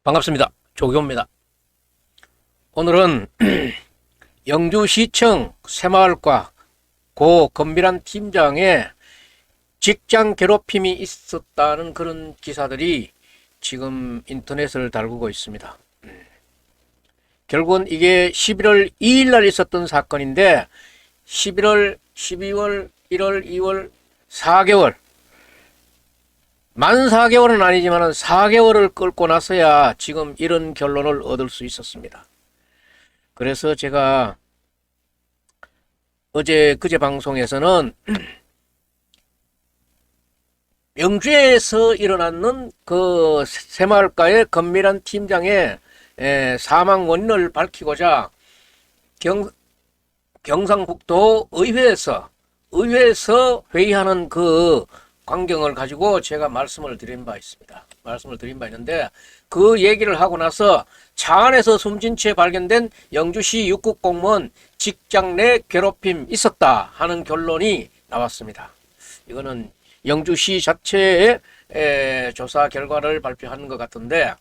반갑습니다. 조교입니다. 오늘은 영주시청 새마을과 고 건밀한 팀장의 직장 괴롭힘이 있었다는 그런 기사들이 지금 인터넷을 달구고 있습니다. 결국은 이게 11월 2일 날 있었던 사건인데 11월, 12월, 1월, 2월, 4개월 만 4개월은 아니지만 4개월을 끌고 나서야 지금 이런 결론을 얻을 수 있었습니다. 그래서 제가 그제 방송에서는 영주에서 일어났는 그 새마을가의 건밀한 팀장의 사망 원인을 밝히고자 경상북도 의회에서 회의하는 그 광경을 가지고 제가 말씀을 드린 바 있습니다. 있는데 그 얘기를 하고 나서 차 안에서 숨진 채 발견된 영주시 육국공무원 직장 내 괴롭힘 있었다 하는 결론이 나왔습니다. 이거는 영주시 자체의 조사 결과를 발표하는 것 같은데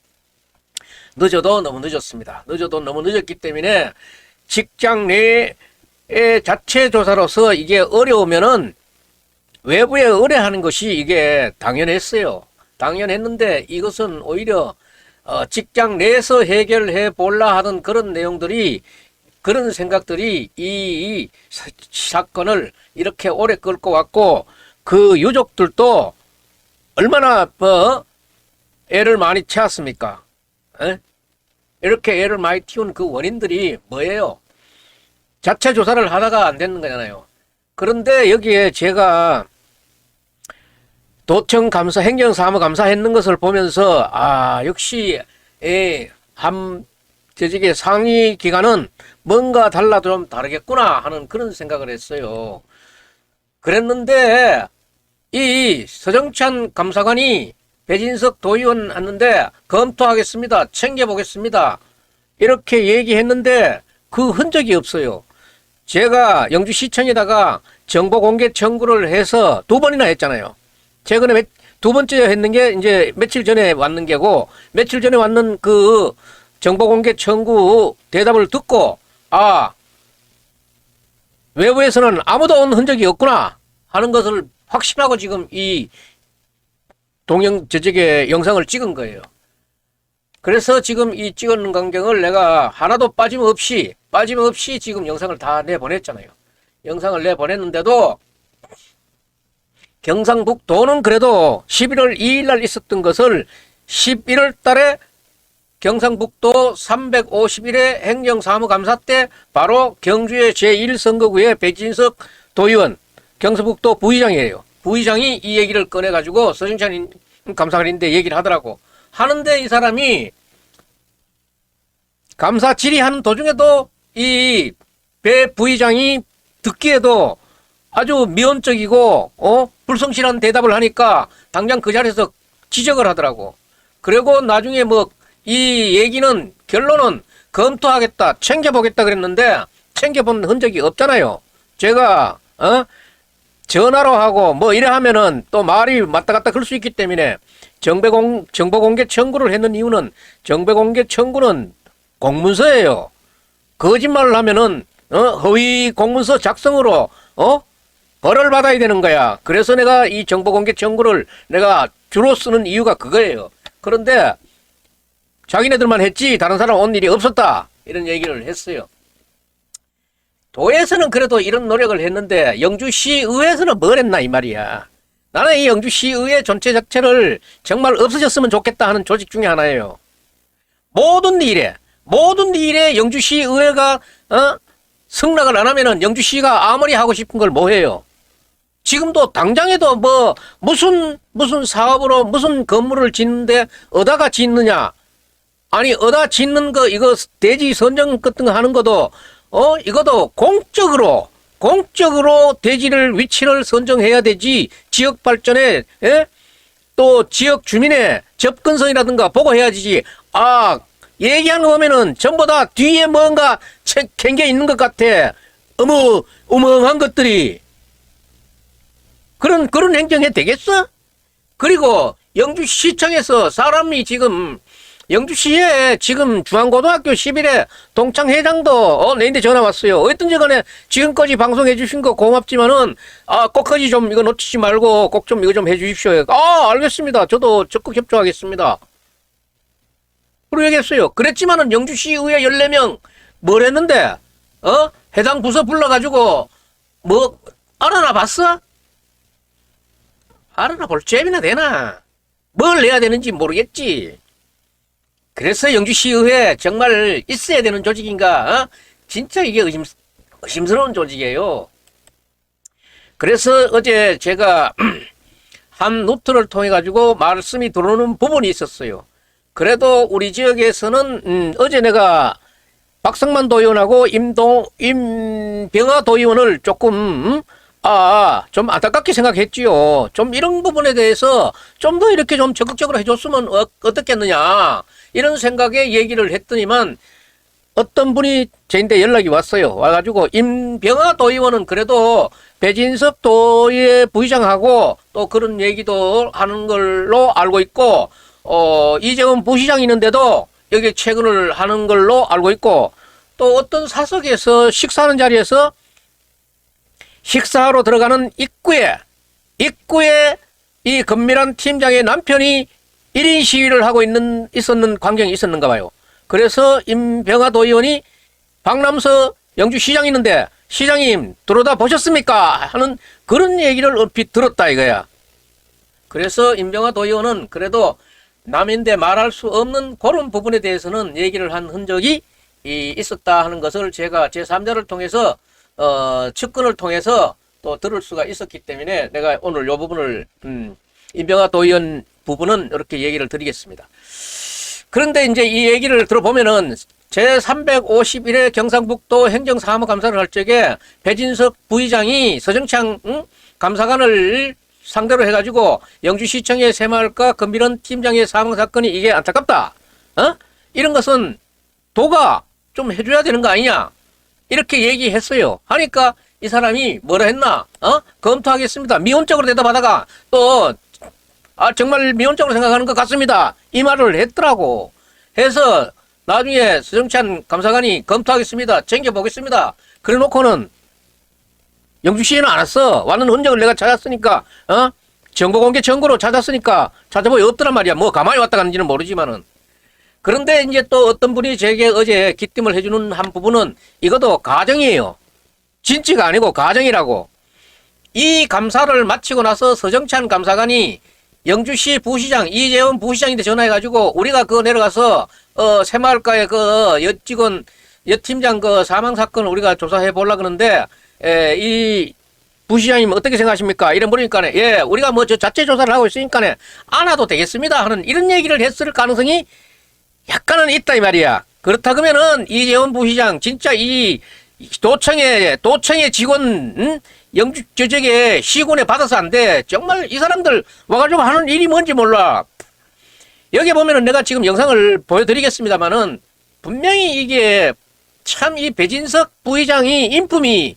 늦어도 너무 늦었습니다. 너무 늦었기 때문에 직장 내의 자체 조사로서 이게 어려우면은 외부에 의뢰하는 것이 이게 당연했어요. 당연했는데 이것은 오히려 직장 내에서 해결해 볼라 하던 그런 내용들이, 그런 생각들이 이 사건을 이렇게 오래 끌고 왔고, 그 유족들도 얼마나 애를 많이 채웠습니까? 이렇게 애를 많이 틔운 그 원인들이 뭐예요? 자체 조사를 하다가 안 되는 거잖아요. 그런데 여기에 제가 도청 감사, 행정사무 감사 했는 것을 보면서 역시 조직의 상위 기관은 뭔가 달라도 좀 다르겠구나 하는 그런 생각을 했어요. 그랬는데 이 서정찬 감사관이 배진석 도의원 왔는데 검토하겠습니다, 챙겨보겠습니다 이렇게 얘기했는데 그 흔적이 없어요. 제가 영주시청에다가 정보공개 청구를 해서 2번이나 했잖아요. 최근에 두 번째 했는 게 이제 며칠 전에 왔는 게고, 며칠 전에 왔는 그 정보공개 청구 대답을 듣고 외부에서는 아무도 온 흔적이 없구나 하는 것을 확신하고 지금 이 저쪽에 영상을 찍은 거예요. 그래서 지금 이 찍은 광경을 내가 하나도 빠짐없이 지금 영상을 다 내보냈잖아요. 영상을 내보냈는데도 경상북도는 그래도 11월 2일 날 있었던 것을 11월 달에 경상북도 351회 행정사무감사 때 바로 경주의 제1선거구의 배진석 도의원, 경상북도 부의장이에요. 부의장이 이 얘기를 꺼내가지고 서정찬 감사관인데 얘기를 하더라고. 하는데 이 사람이 감사 질의하는 도중에도 이 배 부의장이 듣기에도 아주 미온적이고 불성실한 대답을 하니까 당장 그 자리에서 지적을 하더라고. 그리고 나중에 이 얘기는 결론은 검토하겠다, 챙겨보겠다 그랬는데 챙겨본 흔적이 없잖아요. 제가 전화로 하고 뭐 이래 하면은 또 말이 맞다 갔다 그럴 수 있기 때문에 정보 공개 청구를 했는 이유는 정보 공개 청구는 공문서예요. 거짓말을 하면은 허위 공문서 작성으로 벌을 받아야 되는 거야. 그래서 내가 이 정보 공개 청구를 내가 주로 쓰는 이유가 그거예요. 그런데 자기네들만 했지 다른 사람 온 일이 없었다 이런 얘기를 했어요. 도에서는 그래도 이런 노력을 했는데 영주시의회에서는 뭘 했나 이 말이야. 나는 이 영주시의회 전체 자체를 정말 없어졌으면 좋겠다 하는 조직 중에 하나예요. 모든 일에 영주시의회가 승낙을 안 하면은 영주시가 아무리 하고 싶은 걸 뭐 해요. 지금도 당장에도 뭐 무슨 사업으로 무슨 건물을 짓는데 어디다가 짓느냐. 아니 어디다 짓는 거 이거 대지 선정 같은 거 하는 것도 이것도 공적으로 대지를 위치를 선정해야 되지. 지역 발전에 또 지역 주민의 접근성이라든가 보고 해야지. 얘기하는 거 보면은 전부 다 뒤에 뭔가 캥겨 있는 것 같아. 어멍한 것들이. 그런 행정해 되겠어? 그리고 영주시청에서 사람이 지금 영주시에 지금 중앙고등학교 11회 동창회장도 내한테 전화 왔어요. 어쨌든지 간에 지금까지 방송해 주신 거 고맙지만은 꼭까지 좀 이거 놓치지 말고 꼭 좀 이거 좀 해 주십시오. 알겠습니다. 저도 적극 협조하겠습니다. 그러고 얘기했어요. 그랬지만은 영주시의회 14명 뭘 했는데 해당 부서 불러가지고 뭐 알아나 봤어? 알아나 볼 잽이나 되나? 뭘 내야 되는지 모르겠지. 그래서 영주시의회 정말 있어야 되는 조직인가? 진짜 이게 의심스러운 조직이에요. 그래서 어제 제가 한 노트를 통해 가지고 말씀이 들어오는 부분이 있었어요. 그래도 우리 지역에서는 어제 내가 박성만 도의원하고 임병화 도의원을 조금 좀 안타깝게 생각했지요. 좀 이런 부분에 대해서 좀 더 이렇게 좀 적극적으로 해줬으면 어떻겠느냐 이런 생각에 얘기를 했더니만 어떤 분이 저한테 연락이 왔어요. 와가지고 임병화 도의원은 그래도 배진석 도의 부시장하고 또 그런 얘기도 하는 걸로 알고 있고 이재원 부시장이 있는데도 여기 퇴근을 하는 걸로 알고 있고 또 어떤 사석에서 식사하는 자리에서 식사하러 들어가는 입구에 이 건밀한 팀장의 남편이 1인 시위를 하고 있었는 광경이 있었는가 봐요. 그래서 임병화 도의원이 박남서 영주시장이 있는데 시장님 들어다 보셨습니까? 하는 그런 얘기를 얼핏 들었다 이거야. 그래서 임병화 도의원은 그래도 남인데 말할 수 없는 그런 부분에 대해서는 얘기를 한 흔적이 있었다 하는 것을 제가 제3자를 통해서 측근을 통해서 또 들을 수가 있었기 때문에 내가 오늘 이 부분을 임병화 도의원 부분은 이렇게 얘기를 드리겠습니다. 그런데 이제 이 얘기를 들어보면은 제351회 경상북도 행정사무감사를 할 적에 배진석 부의장이 서정창 감사관을 상대로 해가지고 영주시청의 새마을과 건밀원 팀장의 사망사건이 이게 안타깝다. 이런 것은 도가 좀 해줘야 되는 거 아니냐. 이렇게 얘기했어요. 하니까 이 사람이 뭐라 했나? 검토하겠습니다. 미온적으로 대답하다가 또 정말 미온적으로 생각하는 것 같습니다. 이 말을 했더라고. 해서 나중에 서정찬 감사관이 검토하겠습니다. 챙겨보겠습니다. 그래 놓고는 영주시에는 안 왔어. 왔는 흔적을 내가 찾았으니까 정보공개 청구로 찾았으니까 찾아보기 없더란 말이야. 뭐 가만히 왔다 갔는지는 모르지만은. 그런데 이제 또 어떤 분이 제게 어제 기뜸을 해주는 한 부분은 이것도 가정이에요. 진짜가 아니고 가정이라고. 이 감사를 마치고 나서 서정찬 감사관이 영주시 부시장 이재원 부시장한테 전화해가지고 우리가 그거 내려가서 새마을가의 그 여직원 여팀장 그 사망 사건을 우리가 조사해 보려고 그러는데 이 부시장님 어떻게 생각하십니까? 이래 물으니까 예 우리가 뭐 저 자체 조사를 하고 있으니까 안 와도 되겠습니다 하는 이런 얘기를 했을 가능성이 약간은 있다 이 말이야. 그렇다 그러면은 이재원 부시장 진짜 이 도청의 직원 영주 저쪽에 시군에 받아서 안 돼. 정말 이 사람들 와가지고 하는 일이 뭔지 몰라. 여기 보면은 내가 지금 영상을 보여드리겠습니다만은 분명히 이게 참 이 배진석 부의장이 인품이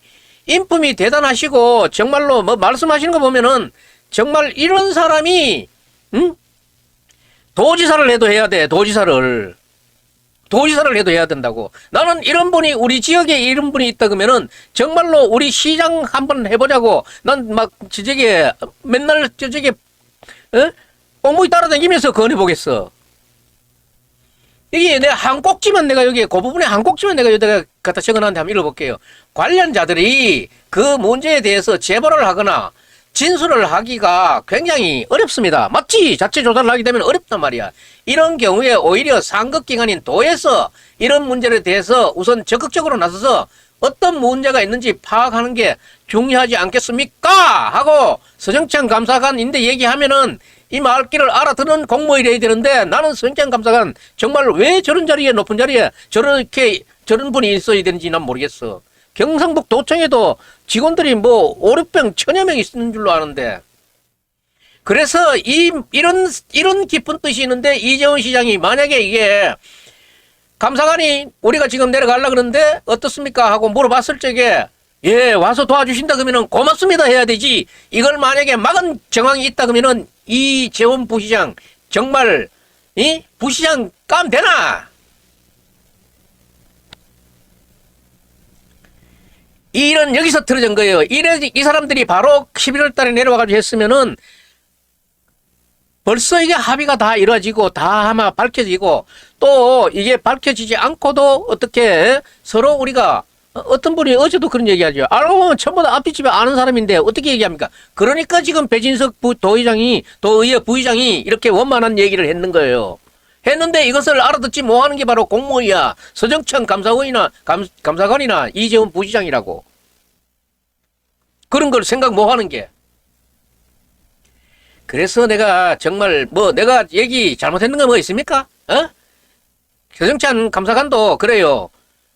인품이 대단하시고 정말로 뭐 말씀하시는 거 보면은 정말 이런 사람이 도지사를 해도 해야 돼. 도지사를 해도 해야 된다고. 나는 이런 분이 우리 지역에 이런 분이 있다 그러면은 정말로 우리 시장 한번 해보자고. 난 막 저쪽에 맨날 저쪽에 꽁무니 따라다니면서 건해보겠어. 이게 내가 한 꼭지만 내가 여기 그 부분에 한 꼭지만 내가 여기다가 갖다 적어놨는데 한번 읽어볼게요. 관련자들이 그 문제에 대해서 제보를 하거나 진술을 하기가 굉장히 어렵습니다. 맞지? 자체 조사를 하게 되면 어렵단 말이야. 이런 경우에 오히려 상급기관인 도에서 이런 문제에 대해서 우선 적극적으로 나서서 어떤 문제가 있는지 파악하는 게 중요하지 않겠습니까? 하고 서정찬 감사관인데 얘기하면은 이 말귀를 알아듣는 공무원이 돼야 되는데 나는 서정찬 감사관 정말 왜 저런 자리에 높은 자리에 저런 분이 있어야 되는지 난 모르겠어. 경상북 도청에도 직원들이 뭐 5, 600, 1000여 명 있는 줄로 아는데. 그래서 이런 깊은 뜻이 있는데 이재원 시장이 만약에 이게 감사관이 우리가 지금 내려가려고 그러는데 어떻습니까? 하고 물어봤을 적에 예, 와서 도와주신다 그러면은 고맙습니다 해야 되지. 이걸 만약에 막은 정황이 있다 그러면은 이재원 부시장 정말 부시장 감 되나? 이런 여기서 틀어진 거예요. 이 사람들이 바로 11월 달에 내려와가지고 했으면은 벌써 이게 합의가 다 이루어지고 다 아마 밝혀지고 또 이게 밝혀지지 않고도 어떻게 서로 우리가 어떤 분이 어제도 그런 얘기하죠. 알고 보면 전부 다 앞뒤집에 아는 사람인데 어떻게 얘기합니까? 그러니까 지금 배진석 도의회 부의장이 이렇게 원만한 얘기를 했는 거예요. 했는데 이것을 알아듣지 못하는 게 바로 공무원이야. 서정찬 감사관이나 이재원 부시장이라고. 그런 걸 생각 못하는 게. 그래서 내가 정말 내가 얘기 잘못했는 거 뭐 있습니까? 서정찬 감사관도 그래요.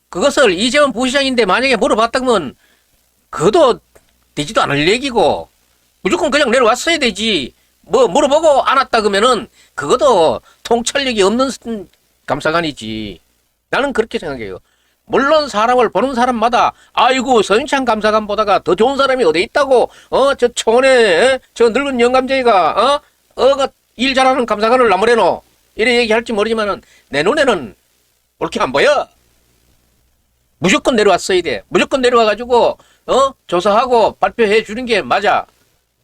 그것을 이재원 부시장인데 만약에 물어봤다 그러면 그것도 되지도 않을 얘기고 무조건 그냥 내려왔어야 되지. 물어보고 안 왔다 그러면은 그것도 통찰력이 없는 감사관이지. 나는 그렇게 생각해요. 물론 사람을 보는 사람마다 아이고 서정찬 감사관보다가 더 좋은 사람이 어디 있다고 저 초원에 저 늙은 영감쟁이가 일 잘하는 감사관을 나무래노 이래 얘기할지 모르지만은 내 눈에는 그렇게 안 보여. 무조건 내려왔어야 돼. 무조건 내려와가지고 조사하고 발표해 주는 게 맞아.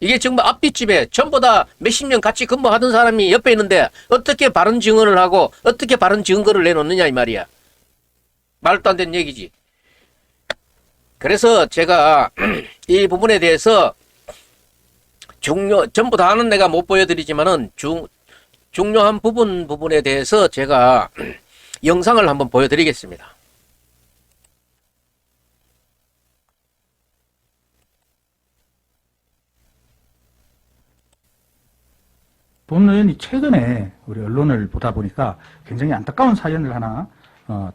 이게 정말 앞뒷집에 전부 다 몇십 년 같이 근무하던 사람이 옆에 있는데 어떻게 바른 증언을 하고 어떻게 바른 증거를 내놓느냐 이 말이야. 말도 안 되는 얘기지. 그래서 제가 이 부분에 대해서 전부 다는 내가 못 보여드리지만은 중요한 부분에 대해서 제가 영상을 한번 보여드리겠습니다. 본 의원이 최근에 우리 언론을 보다 보니까 굉장히 안타까운 사연을 하나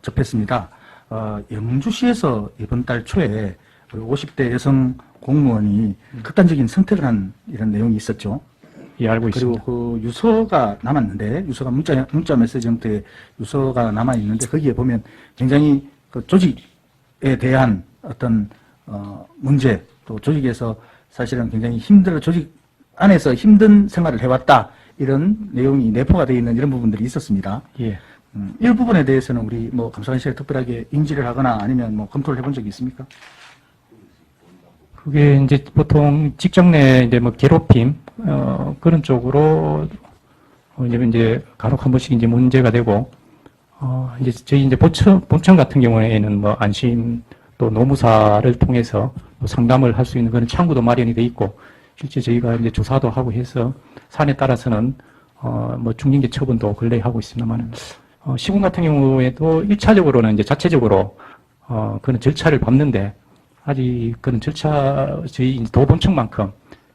접했습니다. 영주시에서 이번 달 초에 50대 여성 공무원이 극단적인 선택을 한 이런 내용이 있었죠. 예, 알고 있습니다. 그리고 그 유서가 남았는데, 유서가 문자 메시지 형태의 유서가 남아있는데, 거기에 보면 굉장히 그 조직에 대한 어떤, 문제, 또 조직에서 사실은 굉장히 조직 안에서 힘든 생활을 해왔다. 이런 내용이 내포가 되어 있는 이런 부분들이 있었습니다. 예. 일부분에 대해서는 우리 감사관 씨가 특별하게 인지를 하거나 아니면 검토를 해본 적이 있습니까? 그게 이제 보통 직장 내 이제 괴롭힘, 그런 쪽으로, 이제 간혹 한 번씩 이제 문제가 되고, 이제 저희 이제 본청 같은 경우에는 안심 또 노무사를 통해서 상담을 할 수 있는 그런 창구도 마련이 돼 있고, 실제 저희가 이제 조사도 하고 해서 사안에 따라서는 중징계 처분도 근래에 하고 있습니다만 시군 같은 경우에도 1차적으로는 이제 자체적으로 그런 절차를 밟는데 아직 그런 절차 저희 도본청만큼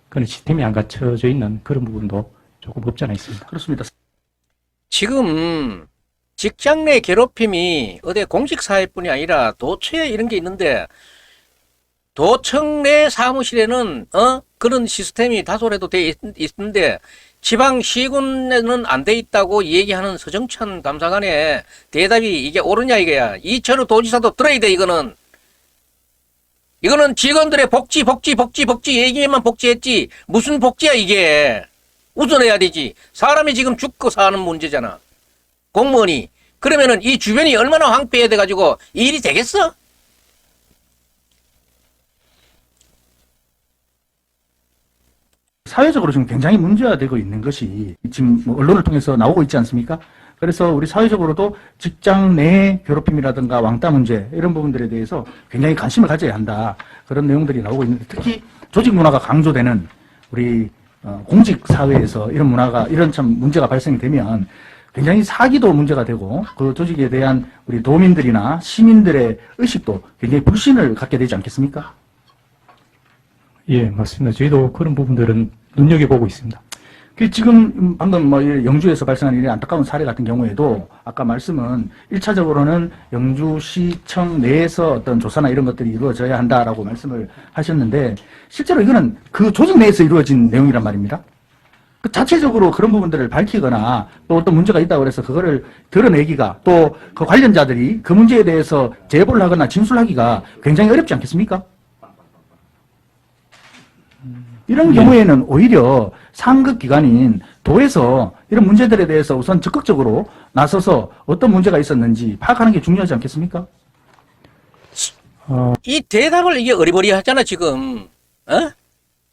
그런 시스템이 안 갖춰져 있는 그런 부분도 조금 없지 않아 있습니다. 그렇습니다. 지금 직장 내 괴롭힘이 어디 공직사회뿐이 아니라 도처에 이런 게 있는데 도청 내 사무실에는 그런 시스템이 다소라도 돼 있는데 지방 시군에는 안 돼 있다고 얘기하는 서정찬 감사관의 대답이 이게 옳으냐 이거야. 이천우 도지사도 들어야 돼 이거는. 이거는 직원들의 복지 얘기에만 복지했지 무슨 복지야 이게. 웃어내야 되지. 사람이 지금 죽고 사는 문제잖아. 공무원이. 그러면은 이 주변이 얼마나 황폐해 돼가지고 이 일이 되겠어? 사회적으로 지금 굉장히 문제가 되고 있는 것이 지금 뭐 언론을 통해서 나오고 있지 않습니까? 그래서 우리 사회적으로도 직장 내 괴롭힘이라든가 왕따 문제 이런 부분들에 대해서 굉장히 관심을 가져야 한다. 그런 내용들이 나오고 있는데 특히 조직 문화가 강조되는 우리 공직 사회에서 이런 문화가 이런 참 문제가 발생이 되면 굉장히 사기도 문제가 되고 그 조직에 대한 우리 도민들이나 시민들의 의식도 굉장히 불신을 갖게 되지 않겠습니까? 예, 맞습니다. 저희도 그런 부분들은 눈여겨보고 있습니다. 지금 방금 뭐 영주에서 발생한 이 안타까운 사례 같은 경우에도 아까 말씀은 1차적으로는 영주시청 내에서 어떤 조사나 이런 것들이 이루어져야 한다라고 말씀을 하셨는데 실제로 이거는 그 조직 내에서 이루어진 내용이란 말입니다. 그 자체적으로 그런 부분들을 밝히거나 또 어떤 문제가 있다고 해서 그거를 드러내기가 또 그 관련자들이 그 문제에 대해서 제보를 하거나 진술하기가 굉장히 어렵지 않겠습니까? 이런 경우에는 오히려 상급 기관인 도에서 이런 문제들에 대해서 우선 적극적으로 나서서 어떤 문제가 있었는지 파악하는 게 중요하지 않겠습니까? 이 대답을 이게 어리버리하잖아 지금. 어?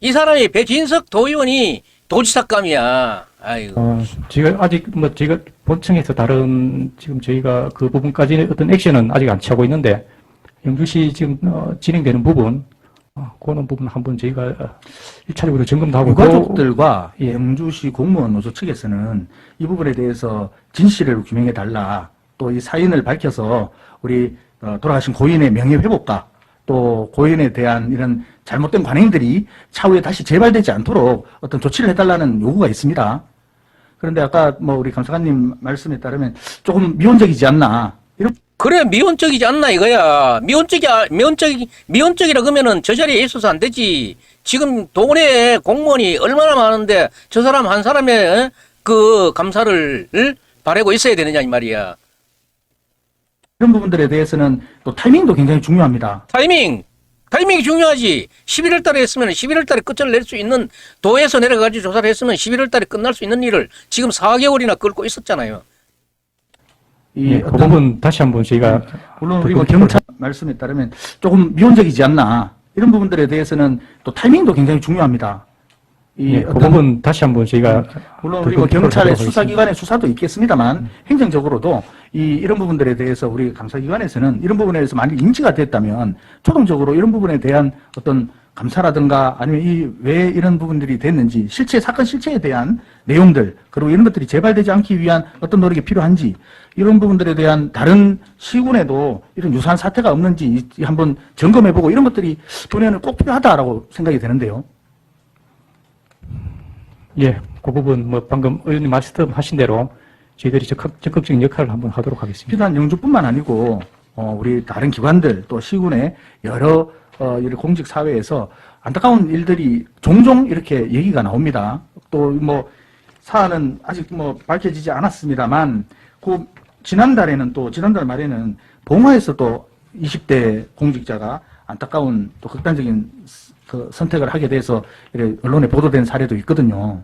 이 사람이 배진석 도의원이 도지사감이야. 아이고. 저희가 아직 뭐 저희가 본청에서 다른 지금 저희가 그 부분까지는 어떤 액션은 아직 안 취하고 있는데 영주시 지금 진행되는 부분 그런 부분 한번 저희가 1차적으로 점검도 하고 유가족들과 예. 영주시 공무원 노조 측에서는 이 부분에 대해서 진실을 규명해 달라. 또 이 사인을 밝혀서 우리 돌아가신 고인의 명예 회복과 또 고인에 대한 이런 잘못된 관행들이 차후에 다시 재발되지 않도록 어떤 조치를 해달라는 요구가 있습니다. 그런데 아까 뭐 우리 감사관님 말씀에 따르면 조금 미온적이지 않나. 이런 그래 미온적이지 않나 이거야. 미온적이라 그러면은 저 자리에 있어서 안 되지. 지금 동네 공무원이 얼마나 많은데 저 사람 한 사람의 그 감사를 바라고 있어야 되느냐 이 말이야. 이런 부분들에 대해서는 또 타이밍도 굉장히 중요합니다. 타이밍이 중요하지. 11월 달에 했으면 11월 달에 끝을 낼 수 있는 도에서 내려가지고 조사를 했으면 11월 달에 끝날 수 있는 일을 지금 4개월이나 끌고 있었잖아요. 그 부분 다시 한번 저희가 물론 우리 뭐 경찰 말씀에 따르면 조금 미온적이지 않나. 이런 부분들에 대해서는 또 타이밍도 굉장히 중요합니다. 그 부분 다시 한번 저희가 물론 우리 뭐 경찰의 수사기관의 수사도 있겠습니다만 행정적으로도 이런 부분들에 대해서 우리 감사기관에서는 이런 부분에 대해서 많이 인지가 됐다면 초동적으로 이런 부분에 대한 어떤 감사라든가 아니면 왜 이런 부분들이 됐는지 사건 실체에 대한 내용들 그리고 이런 것들이 재발되지 않기 위한 어떤 노력이 필요한지 이런 부분들에 대한 다른 시군에도 이런 유사한 사태가 없는지 한번 점검해보고 이런 것들이 본연은 꼭 필요하다라고 생각이 되는데요. 예, 그 부분 뭐 방금 의원님 말씀하신 대로 저희들이 적극적인 역할을 한번 하도록 하겠습니다. 비단 영주뿐만 아니고 우리 다른 기관들 또 시군의 여러 공직 사회에서 안타까운 일들이 종종 이렇게 얘기가 나옵니다. 또 뭐 사안은 아직 뭐 밝혀지지 않았습니다만 그 지난달 말에는 봉화에서 또 20대 공직자가 안타까운 또 극단적인 그 선택을 하게 돼서 이렇게 언론에 보도된 사례도 있거든요.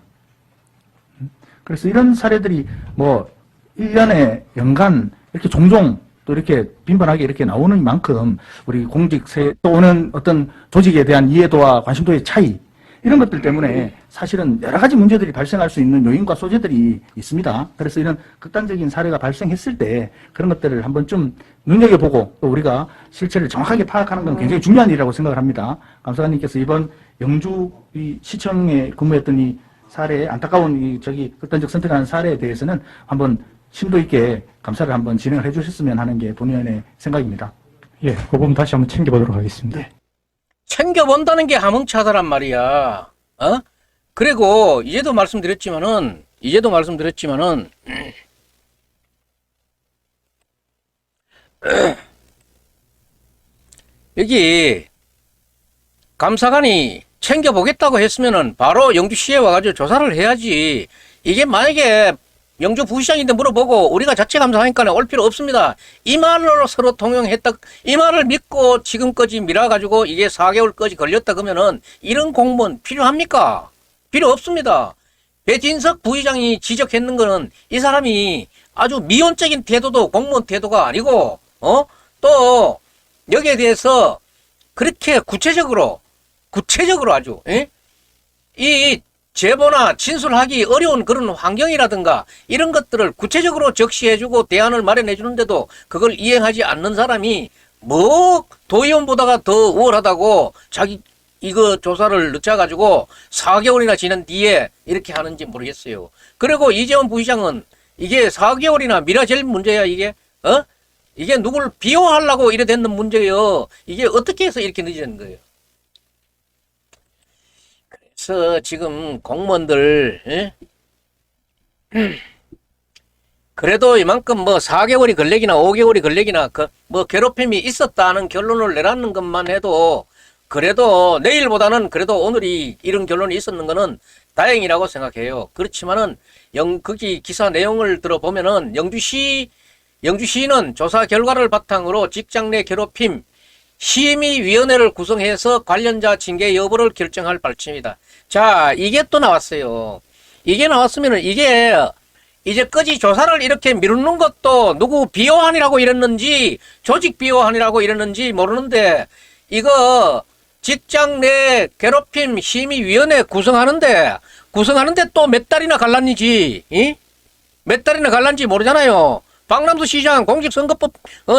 그래서 이런 사례들이 뭐 1년에 연간 이렇게 종종 또 이렇게 빈번하게 이렇게 나오는 만큼 우리 공직세 또 오는 어떤 조직에 대한 이해도와 관심도의 차이 이런 것들 때문에 사실은 여러 가지 문제들이 발생할 수 있는 요인과 소재들이 있습니다. 그래서 이런 극단적인 사례가 발생했을 때 그런 것들을 한번 좀 눈여겨보고 또 우리가 실체를 정확하게 파악하는 건 굉장히 중요한 일이라고 생각을 합니다. 감사관님께서 이번 영주 시청에 근무했던 이 사례, 안타까운 극단적 선택하는 사례에 대해서는 한번 심도 있게 감사를 한번 진행을 해주셨으면 하는 게 본의원의 생각입니다. 예, 그 부분 다시 한번 챙겨보도록 하겠습니다. 네. 챙겨본다는 게 하뭉차다란 말이야. 그리고 이제도 말씀드렸지만은 여기 감사관이 챙겨보겠다고 했으면은 바로 영주시에 와가지고 조사를 해야지. 이게 만약에 영주 부시장인데 물어보고 우리가 자체 감사하니까 올 필요 없습니다. 이 말로 서로 통용했다. 이 말을 믿고 지금까지 밀어가지고 이게 4개월까지 걸렸다 그러면은 이런 공무원 필요합니까? 필요 없습니다. 배진석 부의장이 지적했는 거는 이 사람이 아주 미온적인 태도도 공무원 태도가 아니고, 또 여기에 대해서 그렇게 구체적으로 아주, 이 제보나 진술하기 어려운 그런 환경이라든가 이런 것들을 구체적으로 적시해주고 대안을 마련해주는데도 그걸 이행하지 않는 사람이 뭐 도의원보다가 더 우월하다고 자기 이거 조사를 늦춰가지고 4개월이나 지난 뒤에 이렇게 하는지 모르겠어요. 그리고 이재원 부시장은 이게 4개월이나 미라젤 문제야 이게? 이게 누굴 비호하려고 이래 됐는 문제예요. 이게 어떻게 해서 이렇게 늦어진 거예요? 그래서 지금 공무원들 그래도 이만큼 뭐 4개월이 걸리기나 5개월이 걸리기나 뭐 괴롭힘이 있었다는 결론을 내놨는 것만 해도 그래도 내일보다는 그래도 오늘이 이런 결론이 있었는 거는 다행이라고 생각해요. 그렇지만은 거기 기사 내용을 들어보면은 영주시는 조사 결과를 바탕으로 직장 내 괴롭힘 심의위원회를 구성해서 관련자 징계 여부를 결정할 방침이다. 자, 이게 또 나왔어요. 이게 나왔으면은 이게 이제까지 조사를 이렇게 미루는 것도 누구 비호한이라고 이랬는지 조직 비호한이라고 이랬는지 모르는데 이거 직장 내 괴롭힘 심의위원회 구성하는데 또 몇 달이나 갈랐는지 몇 달이나 갈랐는지 모르잖아요. 박남수 시장 공직선거법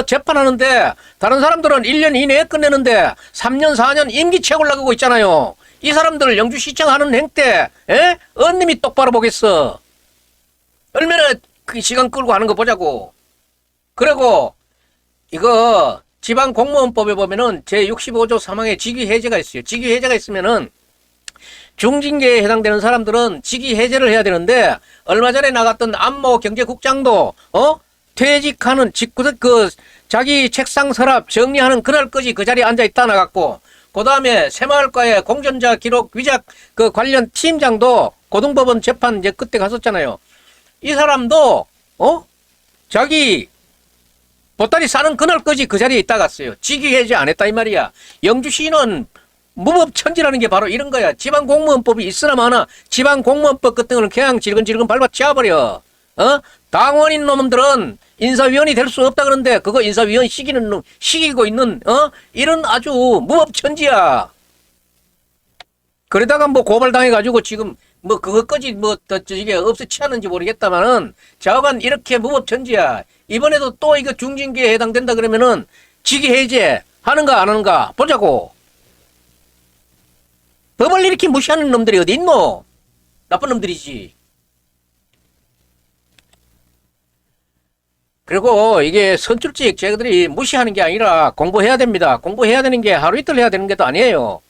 재판하는데 다른 사람들은 1년 이내에 끝내는데 3년 4년 임기체 올라가고 있잖아요. 이 사람들 영주시청 하는 행태 언님이 똑바로 보겠어. 얼마나 그 시간 끌고 하는 거 보자고. 그리고 이거 지방공무원법에 보면은 제65조 3항에 직위해제가 있어요. 직위해제가 있으면은 중징계에 해당되는 사람들은 직위해제를 해야 되는데 얼마 전에 나갔던 안모 경제국장도 퇴직하는 자기 책상 서랍 정리하는 그날까지 그 자리에 앉아 있다 나갔고 그 다음에 새마을과의 공전자 기록 위작 그 관련 팀장도 고등법원 재판 이제 그때 갔었잖아요. 이 사람도 자기 보따리 싸는 그날까지 그 자리에 있다 갔어요. 직위해제 안 했다 이 말이야. 영주시는 무법천지라는 게 바로 이런 거야. 지방공무원법이 있으나 마나 지방공무원법 같은 거는 그냥 질근질근 밟아 치워버려. 당원인 놈들은 인사위원이 될 수 없다 그러는데 그거 인사위원 시키고 있는 이런 아주 무법천지야. 그러다가 뭐 고발당해가지고 지금 뭐 그것까지 뭐 이게 없애치하는지 모르겠다만은 좌우간 이렇게 무법천지야. 이번에도 또 이거 중징계에 해당된다 그러면은 직위해제 하는가 안 하는가 보자고. 법을 이렇게 무시하는 놈들이 어디 있노? 나쁜 놈들이지. 그리고 이게 선출직 쟤들이 무시하는 게 아니라 공부해야 됩니다. 공부해야 되는 게 하루 이틀 해야 되는 게 또 아니에요.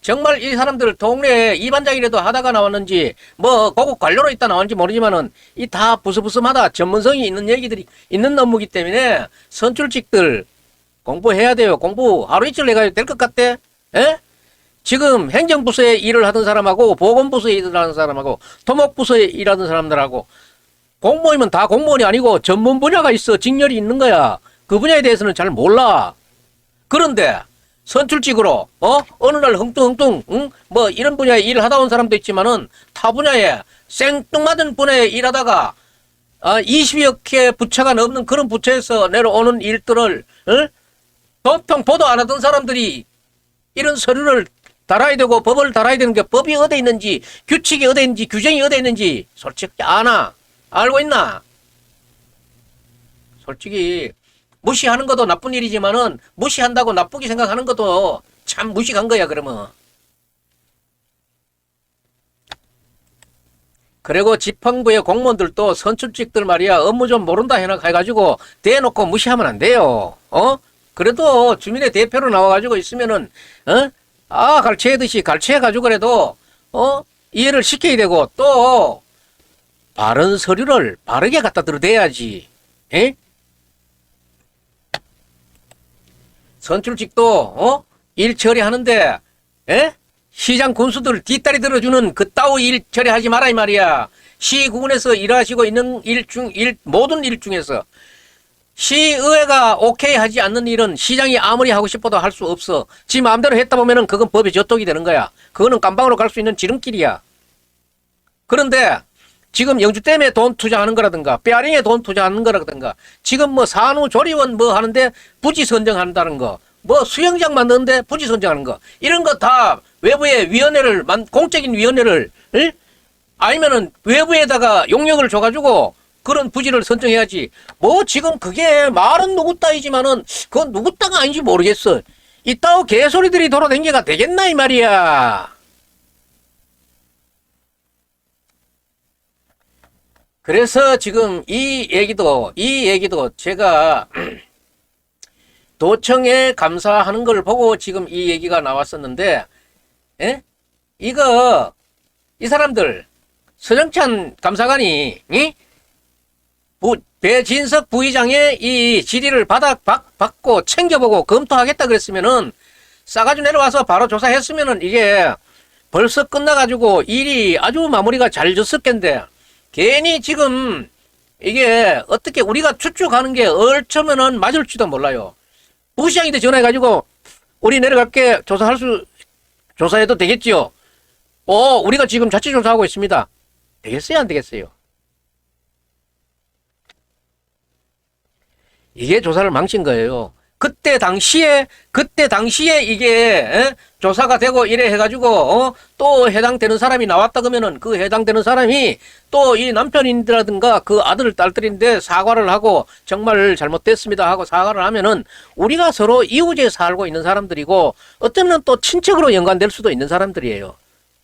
정말 이 사람들 동네에 이반장이라도 하다가 나왔는지 뭐 고급 관료로 있다 나왔는지 모르지만은 이 다 부스부스마다 전문성이 있는 얘기들이 있는 업무기 때문에 선출직들 공부해야 돼요. 공부 하루 이틀 해가야 될 것 같대? 지금 행정부서에 일을 하던 사람하고 보건부서에 일을 하는 사람하고 토목부서에 일하던 사람들하고 공무원이면 다 공무원이 아니고 전문 분야가 있어. 직렬이 있는 거야. 그 분야에 대해서는 잘 몰라. 그런데 선출직으로 어느 날 흥뚱흥뚱 뭐 이런 분야에 일을 하다 온 사람도 있지만은 타 분야에 생뚱맞은 분야에 일하다가 20여 개 부처가 넘는 그런 부처에서 내려오는 일들을 도통 보도 안 하던 사람들이 이런 서류를 달아야 되고 법을 달아야 되는 게 법이 어디 있는지 규칙이 어디 있는지 규정이 어디 있는지 솔직히 아나? 알고 있나? 솔직히 무시하는 것도 나쁜 일이지만은 무시한다고 나쁘게 생각하는 것도 참 무식한 거야 그러면. 그리고 지방부의 공무원들도 선출직들 말이야 업무 좀 모른다 해가지고 대놓고 무시하면 안 돼요. 그래도 주민의 대표로 나와가지고 있으면은 갈취하듯이 갈취해가지고 그래도 이해를 시켜야 되고 또 바른 서류를 바르게 갖다 들어대야지. 선출직도 일 처리하는데 시장 군수들 뒷다리 들어주는 그따위 일 처리하지 마라 이 말이야. 시군에서 일하시고 있는 모든 일 중에서 시의회가 오케이 하지 않는 일은 시장이 아무리 하고 싶어도 할 수 없어. 지 마음대로 했다 보면은 그건 법의 저촉이 되는 거야. 그거는 깜방으로 갈 수 있는 지름길이야. 그런데 지금 영주댐에 돈 투자하는 거라든가 빼아링에 돈 투자하는 거라든가 지금 뭐 산후조리원 뭐 하는데 부지 선정한다는 거, 뭐 수영장 만드는데 부지 선정하는 거, 이런 거 다 외부의 위원회를 공적인 위원회를 아니면은 외부에다가 용역을 줘가지고 그런 부지를 선정해야지. 뭐 지금 그게 말은 누구 따이지만은 그건 누구 따가 아닌지 모르겠어. 이따오 개소리들이 돌아댕겨가 되겠나 이 말이야. 그래서 지금 이 얘기도 제가 도청에 감사하는 걸 보고 지금 이 얘기가 나왔었는데, 예? 이 사람들 서정찬 감사관이 배진석 부의장의 이 질의를 받고 챙겨보고 검토하겠다 그랬으면은 싸가지고 내려와서 바로 조사했으면은 이게 벌써 끝나가지고 일이 아주 마무리가 잘 됐었겠는데, 괜히 지금 이게 어떻게 우리가 추측하는 게 얼추면은 맞을지도 몰라요. 부시장한테 전화해가지고 우리 내려갈게 조사해도 되겠지요? 우리가 지금 자체 조사하고 있습니다. 되겠어요, 안 되겠어요? 이게 조사를 망친 거예요. 그때 당시에 이게 조사가 되고 이래 해가지고 또 해당되는 사람이 나왔다 그러면은 그 해당되는 사람이 또 이 남편인들라든가 그 아들 딸들인데 사과를 하고 정말 잘못됐습니다 하고 사과를 하면은 우리가 서로 이웃에 살고 있는 사람들이고 어쩌면 또 친척으로 연관될 수도 있는 사람들이에요.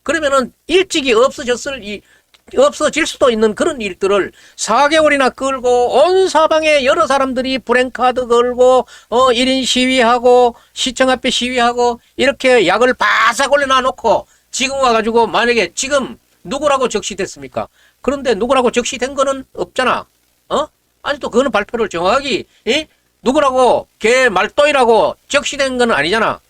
그러면은 일찍이 없어질 수도 있는 그런 일들을 4개월이나 끌고 온 사방에 여러 사람들이 브랜카드 걸고 1인 시위하고 시청 앞에 시위하고 이렇게 약을 바싹 올려놔 놓고 지금 와가지고 만약에 지금 누구라고 적시됐습니까? 그런데 누구라고 적시된 거는 없잖아. 아니 또 그거는 발표를 정확하게 누구라고 걔 말또이라고 적시된 거는 아니잖아.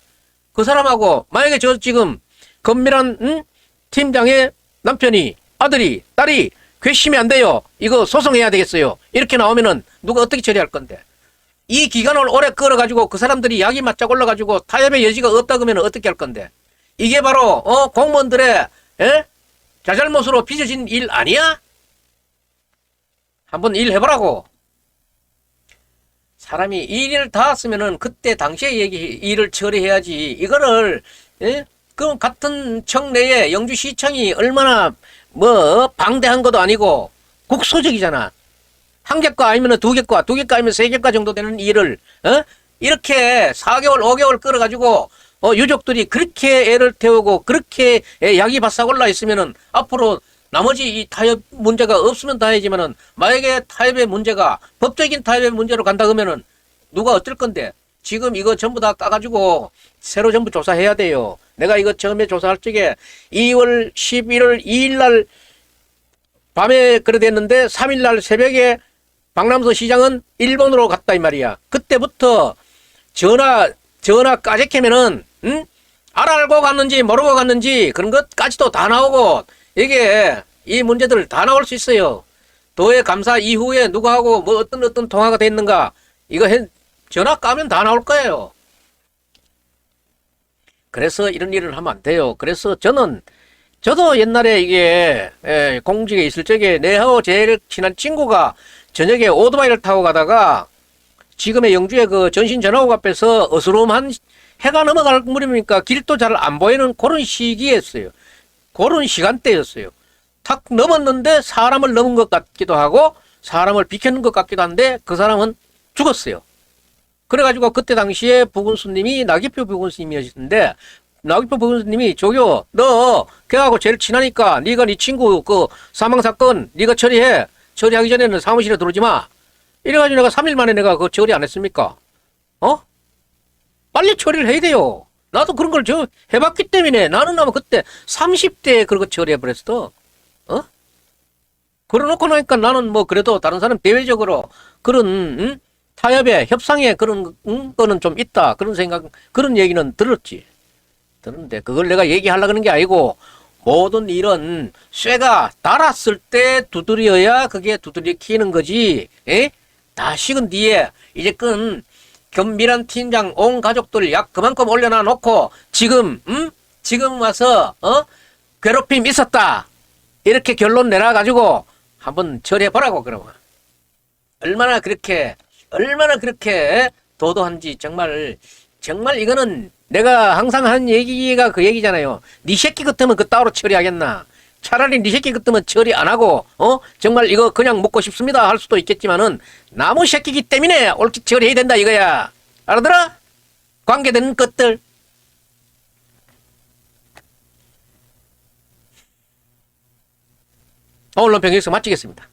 그 사람하고 만약에 저 지금 건밀한 팀장의 남편이 아들이 딸이 괘씸이 안 돼요. 이거 소송해야 되겠어요. 이렇게 나오면은 누가 어떻게 처리할 건데? 이 기간을 오래 끌어가지고 그 사람들이 약이 맞짝 올라가지고 타협의 여지가 없다 그러면 어떻게 할 건데? 이게 바로 공무원들의 자잘못으로 빚어진 일 아니야? 한번 일 해보라고. 사람이 일을 다 했으면은 그때 당시에 일을 처리해야지. 이거를 그 같은 청 내에 영주시청이 얼마나 방대한 것도 아니고 국소적이잖아. 한 객과 아니면 두 객과 아니면 세 객과 정도 되는 일을 이렇게 4개월 5개월 끌어가지고 유족들이 그렇게 애를 태우고 그렇게 약이 바싹 올라 있으면은 앞으로 나머지 이 타협 문제가 없으면 다행이지만은 만약에 타협의 문제가 법적인 타협의 문제로 간다 그러면은 누가 어쩔 건데? 지금 이거 전부 다 까가지고 새로 전부 조사해야 돼요. 내가 이거 처음에 조사할 적에 2월 11월 2일 날 밤에 그래 됐는데 3일 날 새벽에 박남서 시장은 일본으로 갔다 이 말이야. 그때부터 전화 까재캐면은 알고 갔는지 모르고 갔는지 그런 것까지도 다 나오고 이게 이 문제들 다 나올 수 있어요. 도의 감사 이후에 누구하고 뭐 어떤 통화가 됐는가 이거 전화 까면 다 나올 거예요. 그래서 이런 일을 하면 안 돼요. 그래서 저도 옛날에 이게 공직에 있을 적에 내하고 제일 친한 친구가 저녁에 오토바이를 타고 가다가 지금의 영주의 그 전신전화국 앞에서 어스름한 해가 넘어갈 무렵이니까 길도 잘 안 보이는 그런 시기였어요. 그런 시간대였어요. 탁 넘었는데 사람을 넘은 것 같기도 하고 사람을 비켰는 것 같기도 한데 그 사람은 죽었어요. 그래가지고 그때 당시에 부군수님이 나기표 부군수님이었는데 나기표 부군수님이 조교 너 걔하고 제일 친하니까 네가 네 친구 그 사망사건 네가 처리하기 전에는 사무실에 들어오지 마. 이래가지고 내가 3일 만에 내가 그거 처리 안 했습니까? 빨리 처리를 해야 돼요. 나도 그런 걸 해봤기 때문에 나는 아마 그때 30대에 그런 거 처리해버렸어. 그러놓고 나니까 나는 뭐 그래도 다른 사람 대외적으로 그런 타협에 협상에 그런 거는 좀 있다 그런 얘기는 들었는데 그걸 내가 얘기하려고 하는 게 아니고 모든 일은 쇠가 닳았을 때 두드려야 그게 두드려 키는 거지. 에? 다 식은 뒤에 이제 끈 견미란 팀장 온 가족들 약 그만큼 올려놔 놓고 지금 지금 와서 괴롭힘 있었다 이렇게 결론 내놔 가지고 한번 처리해 보라고. 그러면 얼마나 그렇게 도도한지 정말 이거는 내가 항상 하는 얘기가 그 얘기잖아요. 네 새끼 같으면 그 따로 처리하겠나? 차라리 네 새끼 같으면 처리 안 하고 정말 이거 그냥 먹고 싶습니다 할 수도 있겠지만은 나무 새끼기 때문에 옳게 처리해야 된다 이거야. 알아들어? 관계되는 것들. 오늘 논평 여기서 마치겠습니다.